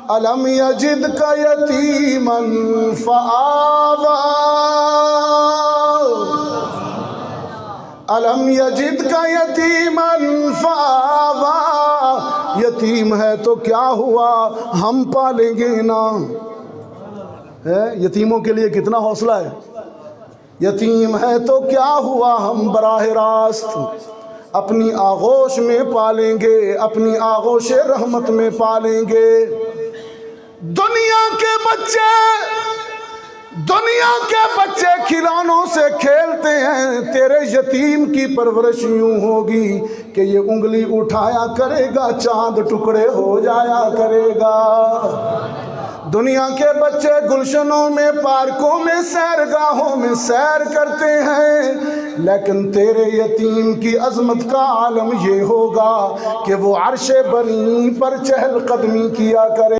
الم یجدک یتیما فآوی، الم یجدک یتیما فآوی، یتیم ہے تو کیا ہوا ہم پالیں گے نا۔ یتیموں کے لیے کتنا حوصلہ ہے، یتیم ہے تو کیا ہوا ہم براہ راست اپنی آغوش میں پالیں گے، اپنی آغوش رحمت میں پالیں گے۔ دنیا کے بچے کھلونوں سے کھیلتے ہیں، تیرے یتیم کی پرورش یوں ہوگی کہ یہ انگلی اٹھایا کرے گا چاند ٹکڑے ہو جایا کرے گا۔ دنیا کے بچے گلشنوں میں، پارکوں میں، سیرگاہوں میں سیر کرتے ہیں، لیکن تیرے یتیم کی عظمت کا عالم یہ ہوگا کہ وہ عرش بنی پر چہل قدمی کیا کرے۔